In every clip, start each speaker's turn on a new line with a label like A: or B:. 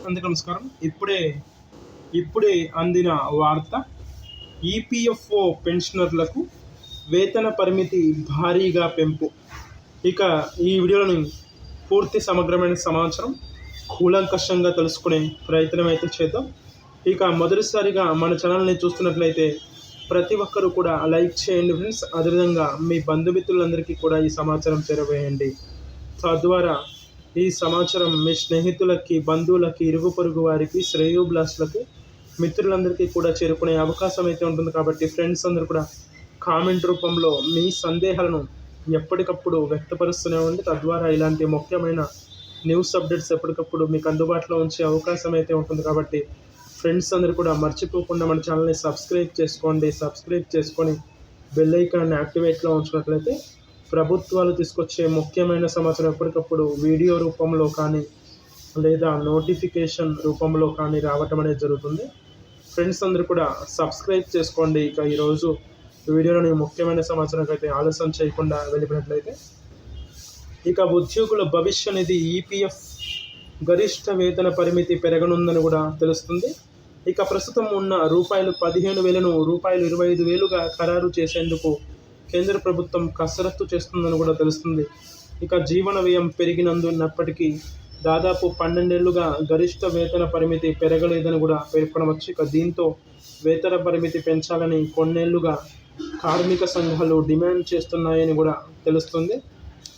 A: అందరికీ నమస్కారం. ఇప్పుడే అందిన వార్త. ఈపీఎఫ్ఓ పెన్షనర్లకు వేతన పరిమితి భారీగా పెంపు. ఇక ఈ వీడియోలోని పూర్తి సమగ్రమైన సమాచారం కూలంకషంగా తెలుసుకునే ప్రయత్నం అయితే చేద్దాం. ఇక మొదటిసారిగా మన ఛానల్ని చూస్తున్నట్లయితే ప్రతి ఒక్కరూ కూడా లైక్ చేయండి ఫ్రెండ్స్. అదేవిధంగా మీ బంధుమిత్రులందరికీ కూడా ఈ సమాచారం చేరవేయండి. తద్వారా ఈ సమాచారం మీ స్నేహితులకి, బంధువులకి, ఇరుగు పొరుగు వారికి, శ్రేయోభిలాషులకి, మిత్రులందరికీ కూడా చేరుకునే అవకాశం అయితే ఉంటుంది. కాబట్టి ఫ్రెండ్స్ అందరూ కూడా కామెంట్ రూపంలో మీ సందేహాలను ఎప్పటికప్పుడు వ్యక్తపరుస్తూనే ఉండి, తద్వారా ఇలాంటి ముఖ్యమైన న్యూస్ అప్డేట్స్ ఎప్పటికప్పుడు మీకు అందుబాటులో ఉంచే అవకాశం అయితే ఉంటుంది. కాబట్టి ఫ్రెండ్స్ అందరూ కూడా మర్చిపోకుండా మన ఛానల్ని సబ్స్క్రైబ్ చేసుకోండి. సబ్స్క్రైబ్ చేసుకొని బెల్ ఐకాన్ని యాక్టివేట్లో ఉంచినట్లయితే ప్రభుత్వాలు తీసుకొచ్చే ముఖ్యమైన సమాచారం ఎప్పటికప్పుడు వీడియో రూపంలో కానీ లేదా నోటిఫికేషన్ రూపంలో కానీ రావటం అనేది జరుగుతుంది. ఫ్రెండ్స్ అందరూ కూడా సబ్స్క్రైబ్ చేసుకోండి. ఇక ఈరోజు వీడియోలోని ముఖ్యమైన సమాచారం అయితే ఆలస్యం చేయకుండా వెళ్ళిపోయినట్లయితే, ఇక ఉద్యోగుల భవిష్య నిధి ఈపీఎఫ్ గరిష్ట వేతన పరిమితి పెరగనుందని కూడా తెలుస్తుంది. ఇక ప్రస్తుతం ఉన్న రూ15,000ను రూ25,000గా ఖరారు చేసేందుకు కేంద్ర ప్రభుత్వం కసరత్తు చేస్తుందని కూడా తెలుస్తుంది. ఇక జీవన వ్యయం పెరిగినందున్నప్పటికీ దాదాపు 12 ఏళ్లుగా గరిష్ట వేతన పరిమితి పెరగలేదని కూడా పేర్కొనవచ్చు. ఇక దీంతో వేతన పరిమితి పెంచాలని కొన్నేళ్లుగా కార్మిక సంఘాలు డిమాండ్ చేస్తున్నాయని కూడా తెలుస్తుంది.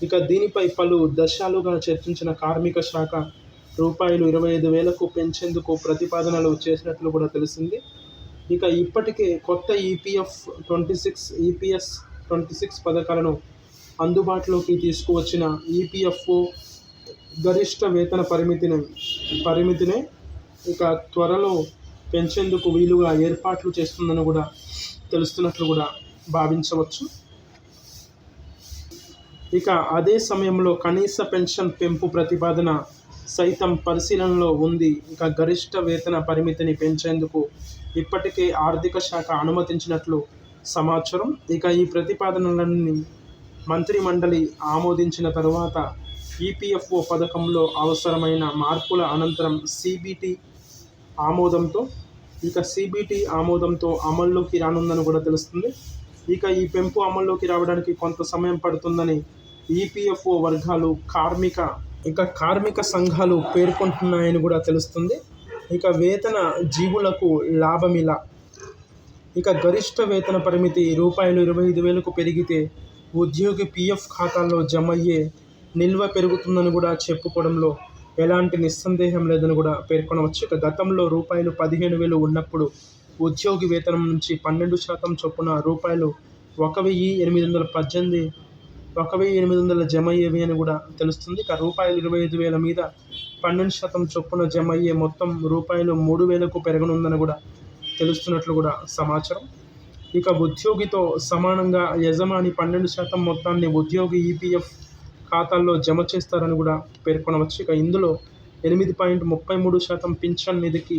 A: ఇక దీనిపై పలు దశలుగా చర్చించిన కార్మిక శాఖ రూ25,000కు పెంచేందుకు ప్రతిపాదనలు చేసినట్లు కూడా తెలిసింది. ఇక ఇప్పటికే కొత్త ఈపీఎఫ్ 26 పథకాలను అందుబాటులోకి తీసుకువచ్చిన ఈపీఎఫ్ఓ గరిష్ట వేతన పరిమితినే ఇక త్వరలో పెంచేందుకు వీలుగా ఏర్పాట్లు చేస్తుందని కూడా తెలుస్తున్నట్లు కూడా భావించవచ్చు. ఇక అదే సమయంలో కనీస పెన్షన్ పెంపు ప్రతిపాదన సైతం పరిశీలనలో ఉంది. ఇక గరిష్ట వేతన పరిమితిని పెంచేందుకు ఇప్పటికే ఆర్థిక శాఖ అనుమతించినట్లు సమాచారం. ఇక ఈ ప్రతిపాదనలన్నీ మంత్రి మండలి ఆమోదించిన తరువాత ఈపీఎఫ్ఓ పథకంలో అవసరమైన మార్పుల అనంతరం సిబిటి ఆమోదంతో అమల్లోకి రానుందని కూడా తెలుస్తుంది. ఇక ఈ పెంపు అమల్లోకి రావడానికి కొంత సమయం పడుతుందని ఈపీఎఫ్ఓ వర్గాలు, కార్మిక సంఘాలు పేర్కొంటున్నాయని కూడా తెలుస్తుంది. ఇక వేతన జీవులకు లాభమిలా. ఇక గరిష్ట వేతన పరిమితి రూ25,000కు పెరిగితే ఉద్యోగి పీఎఫ్ ఖాతాల్లో జమయ్యే నిల్వ పెరుగుతుందని కూడా చెప్పుకోవడంలో ఎలాంటి నిస్సందేహం లేదని కూడా పేర్కొనవచ్చు. ఇక గతంలో రూ15,000 ఉన్నప్పుడు ఉద్యోగి వేతనం నుంచి 12% చొప్పున రూ1,818 జమ అయ్యేవి అని కూడా తెలుస్తుంది. ఇక రూ25,000 మీద 12% చొప్పున జమ అయ్యే మొత్తం రూ3,000కు పెరగనుందని కూడా తెలుస్తున్నట్లు కూడా సమాచారం. ఇక ఉద్యోగితో సమానంగా యజమాని 12% మొత్తాన్ని ఉద్యోగి ఈపీఎఫ్ ఖాతాల్లో జమ చేస్తారని కూడా పేర్కొనవచ్చు. ఇక ఇందులో 8.33% పింఛన్ నిధికి,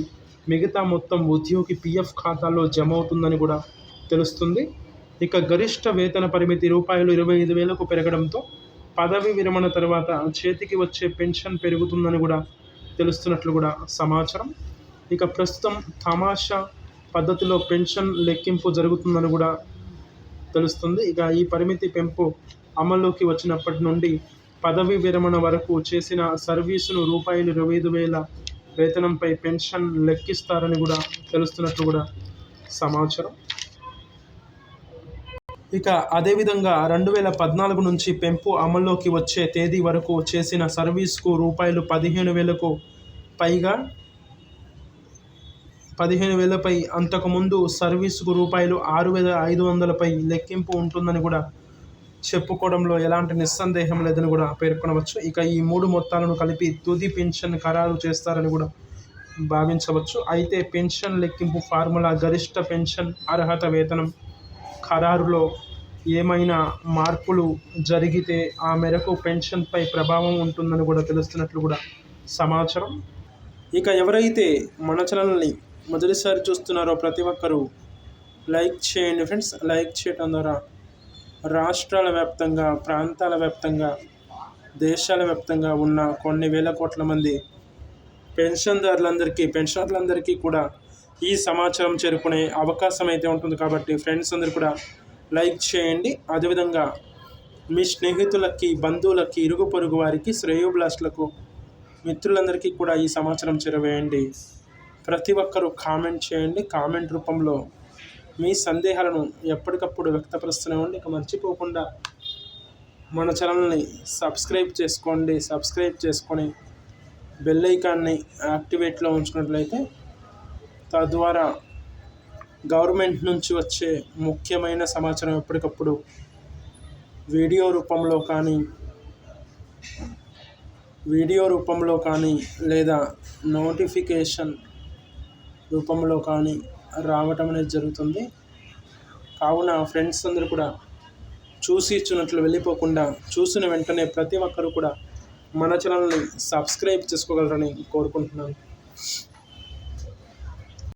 A: మిగతా మొత్తం ఉద్యోగి పీఎఫ్ ఖాతాల్లో జమ అవుతుందని కూడా తెలుస్తుంది. ఇక గరిష్ట వేతన పరిమితి రూ25,000కు పెరగడంతో పదవి విరమణ తర్వాత చేతికి వచ్చే పెన్షన్ పెరుగుతుందని కూడా తెలుస్తున్నట్లు కూడా సమాచారం. ఇక ప్రస్తుతం తమాషా పద్ధతిలో పెన్షన్ లెక్కింపు జరుగుతుందని కూడా తెలుస్తుంది. ఇక ఈ పరిమితి పెంపు అమల్లోకి వచ్చినప్పటి నుండి పదవి విరమణ వరకు చేసిన సర్వీసును రూ25,000 వేతనంపై పెన్షన్ లెక్కిస్తారని కూడా తెలుస్తున్నట్లు కూడా సమాచారం. ఇక అదేవిధంగా 2014 నుంచి పెంపు అమల్లోకి వచ్చే తేదీ వరకు చేసిన సర్వీస్కు రూ15,000కు పైగా 15,000పై, అంతకుముందు సర్వీసుకు రూ6,500పై లెక్కింపు ఉంటుందని కూడా చెప్పుకోవడంలో ఎలాంటి నిస్సందేహం లేదని కూడా పేర్కొనవచ్చు. ఇక ఈ 3 మొత్తాలను కలిపి తుది పెన్షన్ ఖరారు చేస్తారని కూడా భావించవచ్చు. అయితే పెన్షన్ లెక్కింపు ఫార్ములా, గరిష్ట పెన్షన్ అర్హత, వేతనం ఖరారులో ఏమైనా మార్పులు జరిగితే ఆ మేరకు పెన్షన్పై ప్రభావం ఉంటుందని కూడా తెలుస్తున్నట్లు కూడా సమాచారం. ఇక ఎవరైతే మన ఛానల్ని మొదటిసారి చూస్తున్నారో ప్రతి ఒక్కరూ లైక్ చేయండి ఫ్రెండ్స్. లైక్ చేయడం ద్వారా రాష్ట్రాల వ్యాప్తంగా, ప్రాంతాల వ్యాప్తంగా, దేశాల వ్యాప్తంగా ఉన్న కొన్ని వేల కోట్ల మంది పెన్షనర్లందరికీ కూడా ఈ సమాచారం చేరుకునే అవకాశం అయితే ఉంటుంది. కాబట్టి ఫ్రెండ్స్ అందరూ కూడా లైక్ చేయండి. అదేవిధంగా మీ స్నేహితులకి, బంధువులకి, ఇరుగు పొరుగు వారికి, శ్రేయోభిలాషులకు, మిత్రులందరికీ కూడా ఈ సమాచారం చేరవేయండి. ప్రతి ఒక్కరూ కామెంట్ చేయండి. కామెంట్ రూపంలో మీ సందేహాలను ఎప్పటికప్పుడు వ్యక్తపరుస్తూనే ఉండి. ఇక మర్చిపోకుండా మన ఛానల్ని సబ్స్క్రైబ్ చేసుకోండి. సబ్స్క్రైబ్ చేసుకొని బెల్ ఐకాన్ని యాక్టివేట్లో ఉంచినట్లయితే తద్వారా గవర్నమెంట్ నుంచి వచ్చే ముఖ్యమైన సమాచారం ఎప్పటికప్పుడు వీడియో రూపంలో కానీ లేదా నోటిఫికేషన్ రూపంలో కానీ రావటం అనేది జరుగుతుంది. కావున ఫ్రెండ్స్ అందరూ కూడా చూసి ఇచ్చినట్లు వెళ్ళిపోకుండా చూసిన వెంటనే ప్రతి ఒక్కరు కూడా మన ఛానల్ని సబ్స్క్రైబ్ చేసుకోగలరని కోరుకుంటున్నాను.